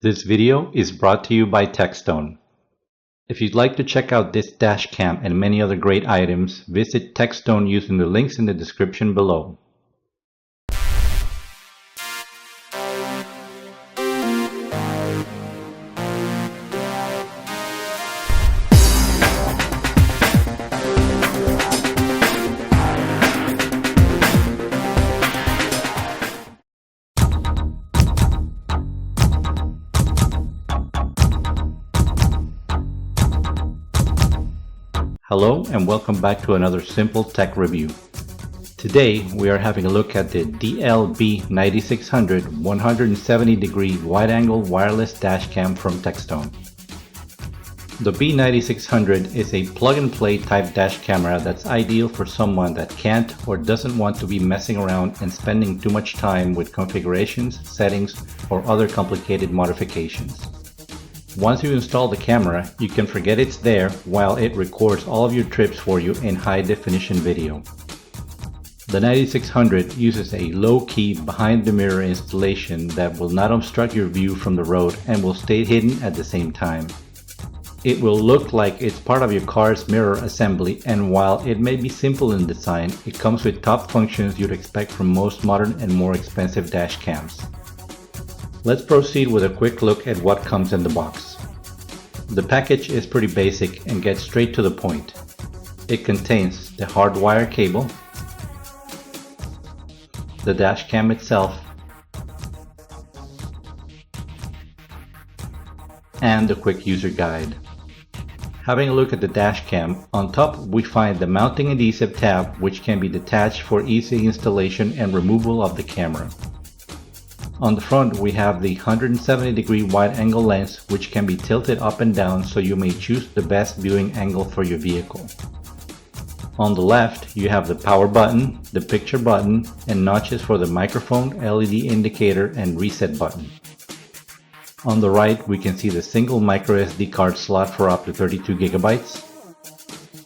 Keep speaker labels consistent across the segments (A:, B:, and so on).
A: This video is brought to you by Techstone. If you'd like to check out this dash cam and many other great items, visit Techstone using the links in the description below. Hello and welcome back to another simple tech review. Today we are having a look at the DL-B9600 170-degree wide-angle wireless dash cam from Techstone. The B9600 is a plug-and-play type dash camera that's ideal for someone that can't or doesn't want to be messing around and spending too much time with configurations, settings, or other complicated modifications. Once you install the camera, you can forget it's there while it records all of your trips for you in high-definition video. The 9600 uses a low-key behind-the-mirror installation that will not obstruct your view from the road and will stay hidden at the same time. It will look like it's part of your car's mirror assembly, and while it may be simple in design, it comes with top functions you'd expect from most modern and more expensive dash cams. Let's proceed with a quick look at what comes in the box. The package is pretty basic and gets straight to the point. It contains the hard wire cable, the dash cam itself, and the quick user guide. Having a look at the dash cam, on top we find the mounting adhesive tab, which can be detached for easy installation and removal of the camera. On the front we have the 170-degree wide-angle lens, which can be tilted up and down so you may choose the best viewing angle for your vehicle. On the left you have the power button, the picture button, and notches for the microphone, LED indicator, and reset button. On the right we can see the single microSD card slot for up to 32 gigabytes.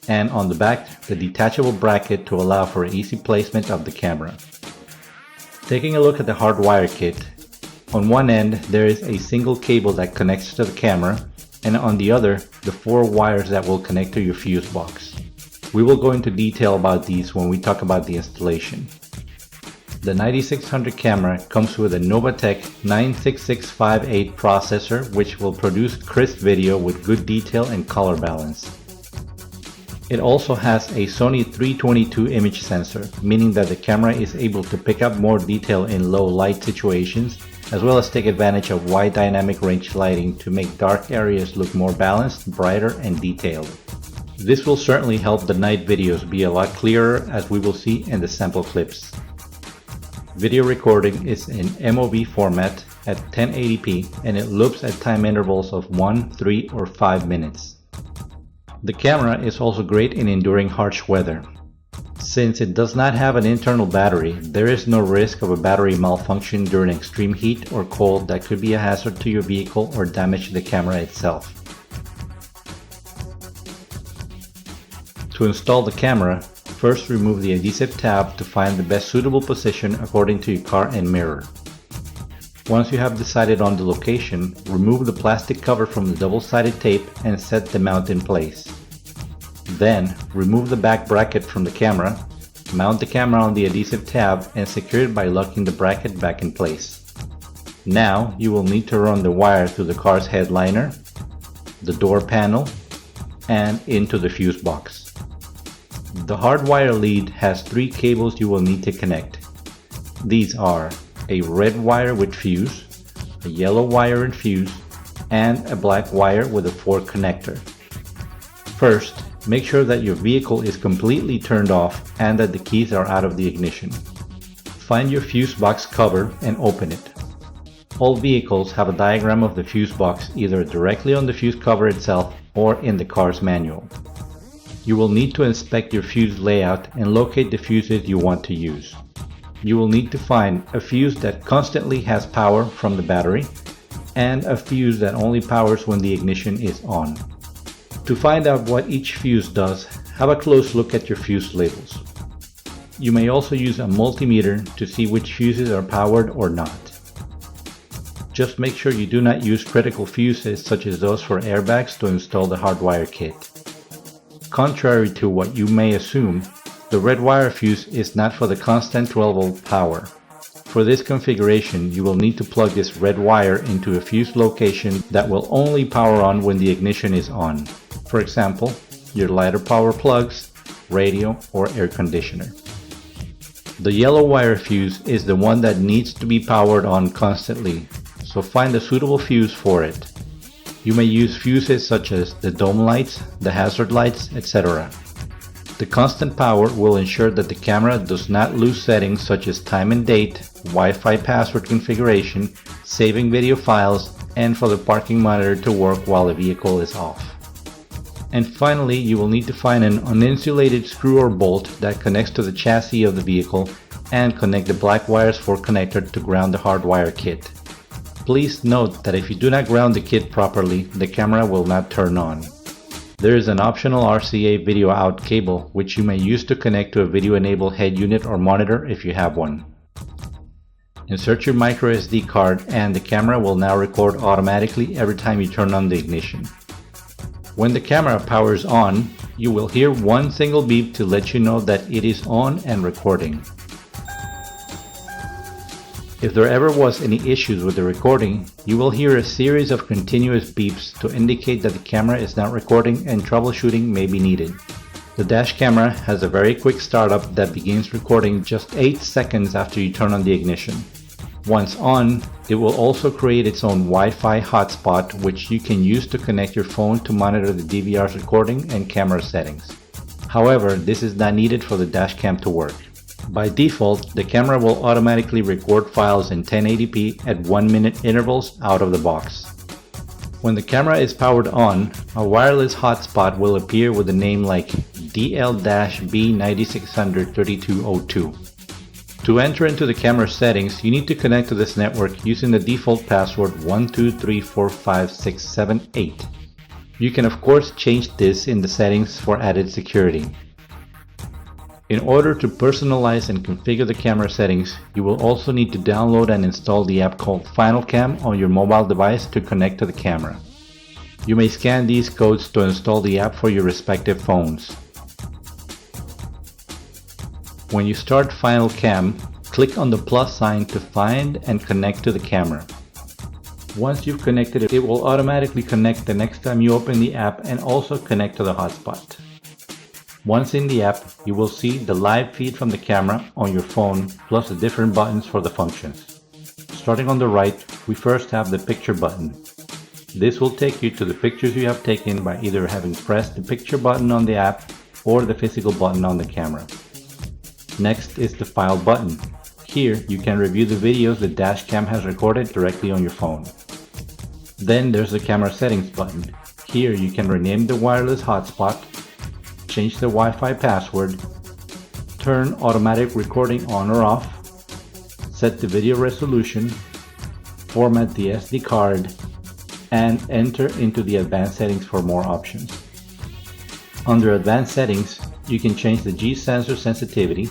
A: And on the back, the detachable bracket to allow for easy placement of the camera. Taking a look at the hardwire kit, on one end there is a single cable that connects to the camera, and on the other the 4 wires that will connect to your fuse box. We will go into detail about these when we talk about the installation. The 9600 camera comes with a Novatec 96658 processor, which will produce crisp video with good detail and color balance. It also has a Sony 322 image sensor, meaning that the camera is able to pick up more detail in low light situations, as well as take advantage of wide dynamic range lighting to make dark areas look more balanced, brighter, and detailed. This will certainly help the night videos be a lot clearer, as we will see in the sample clips. Video recording is in MOV format at 1080p, and it loops at time intervals of 1, 3, or 5 minutes. The camera is also great in enduring harsh weather. Since it does not have an internal battery, there is no risk of a battery malfunction during extreme heat or cold that could be a hazard to your vehicle or damage the camera itself. To install the camera, first remove the adhesive tab to find the best suitable position according to your car and mirror. Once you have decided on the location, remove the plastic cover from the double-sided tape and set the mount in place. Then, remove the back bracket from the camera, mount the camera on the adhesive tab, and secure it by locking the bracket back in place. Now, you will need to run the wire through the car's headliner, the door panel, and into the fuse box. The hardwire lead has 3 cables you will need to connect. These are a red wire with fuse, a yellow wire and fuse, and a black wire with a fork connector. First, make sure that your vehicle is completely turned off and that the keys are out of the ignition. Find your fuse box cover and open it. All vehicles have a diagram of the fuse box either directly on the fuse cover itself or in the car's manual. You will need to inspect your fuse layout and locate the fuses you want to use. You will need to find a fuse that constantly has power from the battery and a fuse that only powers when the ignition is on. To find out what each fuse does, have a close look at your fuse labels. You may also use a multimeter to see which fuses are powered or not. Just make sure you do not use critical fuses such as those for airbags to install the hardwire kit. Contrary to what you may assume, the red wire fuse is not for the constant 12-volt power. For this configuration, you will need to plug this red wire into a fuse location that will only power on when the ignition is on. For example, your lighter power plugs, radio, or air conditioner. The yellow wire fuse is the one that needs to be powered on constantly, so find a suitable fuse for it. You may use fuses such as the dome lights, the hazard lights, etc. The constant power will ensure that the camera does not lose settings such as time and date, Wi-Fi password configuration, saving video files, and for the parking monitor to work while the vehicle is off. And finally, you will need to find an uninsulated screw or bolt that connects to the chassis of the vehicle and connect the black wires for connector to ground the hardwire kit. Please note that if you do not ground the kit properly, the camera will not turn on. There is an optional RCA video out cable which you may use to connect to a video enabled head unit or monitor if you have one. Insert your micro SD card and the camera will now record automatically every time you turn on the ignition. When the camera powers on, you will hear one single beep to let you know that it is on and recording. If there ever was any issues with the recording, you will hear a series of continuous beeps to indicate that the camera is not recording and troubleshooting may be needed. The dash camera has a very quick startup that begins recording just 8 seconds after you turn on the ignition. Once on, it will also create its own Wi-Fi hotspot which you can use to connect your phone to monitor the DVR's recording and camera settings. However, this is not needed for the dash cam to work. By default, the camera will automatically record files in 1080p at 1-minute intervals out of the box. When the camera is powered on, a wireless hotspot will appear with a name like DL-B96003202. To enter into the camera settings, you need to connect to this network using the default password 123456778. You can of course change this in the settings for added security. In order to personalize and configure the camera settings, you will also need to download and install the app called FinalCam on your mobile device to connect to the camera. You may scan these codes to install the app for your respective phones. When you start FinalCam, click on the plus sign to find and connect to the camera. Once you've connected it, it will automatically connect the next time you open the app and also connect to the hotspot. Once in the app, you will see the live feed from the camera on your phone plus the different buttons for the functions. Starting on the right, we first have the picture button. This will take you to the pictures you have taken by either having pressed the picture button on the app or the physical button on the camera. Next is the file button. Here you can review the videos the dash cam has recorded directly on your phone. Then there's the camera settings button. Here you can rename the wireless hotspot, change the Wi-Fi password, turn automatic recording on or off, set the video resolution, format the SD card, and enter into the advanced settings for more options. Under advanced settings, you can change the G sensor sensitivity,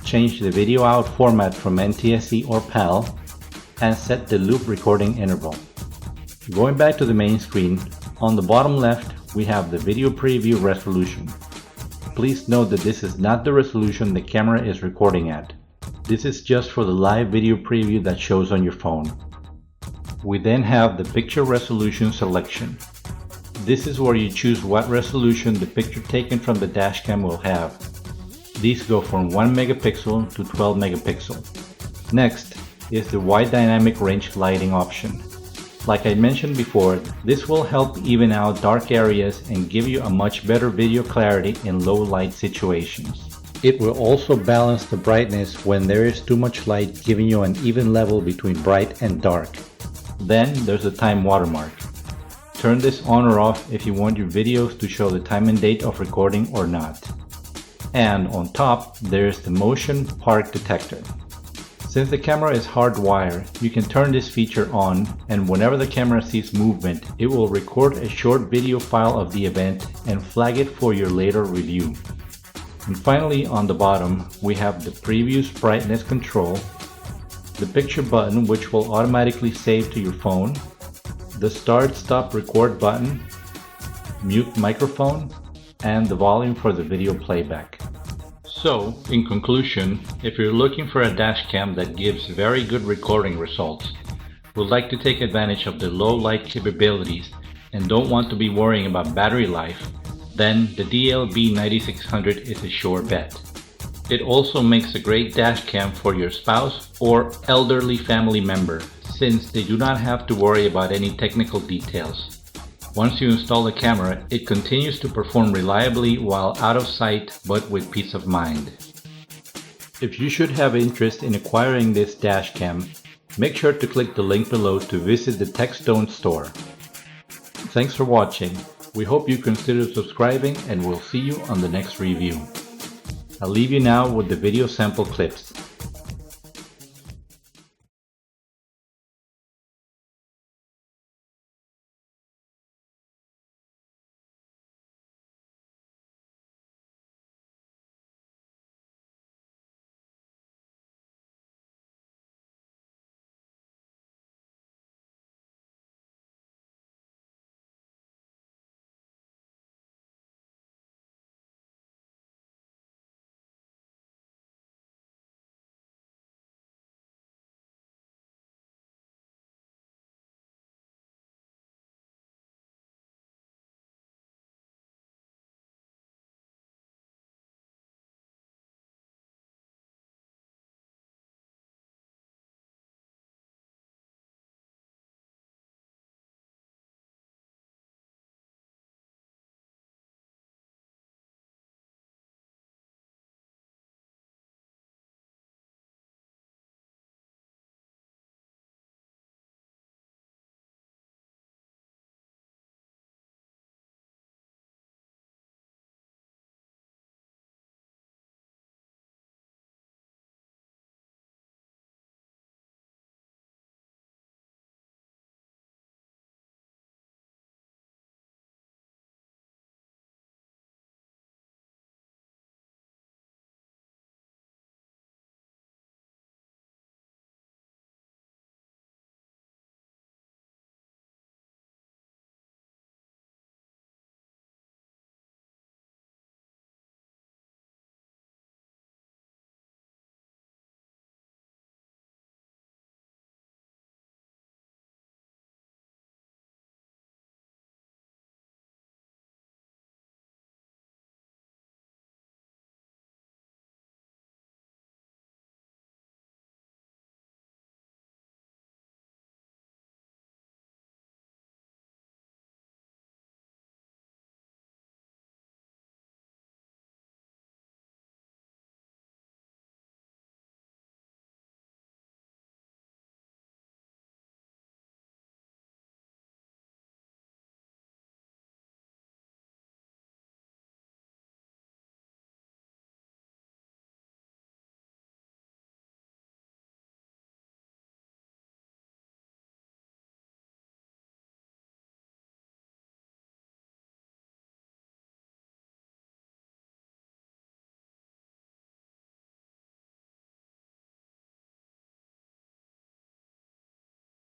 A: change the video out format from NTSC or PAL, and set the loop recording interval. Going back to the main screen, on the bottom left we have the video preview resolution. Please note that this is not the resolution the camera is recording at. This is just for the live video preview that shows on your phone. We then have the picture resolution selection. This is where you choose what resolution the picture taken from the dashcam will have. These go from 1 megapixel to 12 megapixel. Next is the wide dynamic range lighting option. Like I mentioned before, this will help even out dark areas and give you a much better video clarity in low light situations. It will also balance the brightness when there is too much light, giving you an even level between bright and dark. Then there's the time watermark. Turn this on or off if you want your videos to show the time and date of recording or not. And on top, there's the motion park detector. Since the camera is hardwired, you can turn this feature on, and whenever the camera sees movement, it will record a short video file of the event and flag it for your later review. And finally, on the bottom, we have the previous brightness control, the picture button which will automatically save to your phone, the start stop record button, mute microphone, and the volume for the video playback. So, in conclusion, if you're looking for a dash cam that gives very good recording results, would like to take advantage of the low light capabilities, and don't want to be worrying about battery life, then the DLB9600 is a sure bet. It also makes a great dash cam for your spouse or elderly family member, since they do not have to worry about any technical details. Once you install the camera, it continues to perform reliably while out of sight, but with peace of mind. If you should have interest in acquiring this dash cam, make sure to click the link below to visit the TechStone store. Thanks for watching. We hope you consider subscribing, and we'll see you on the next review. I'll leave you now with the video sample clips.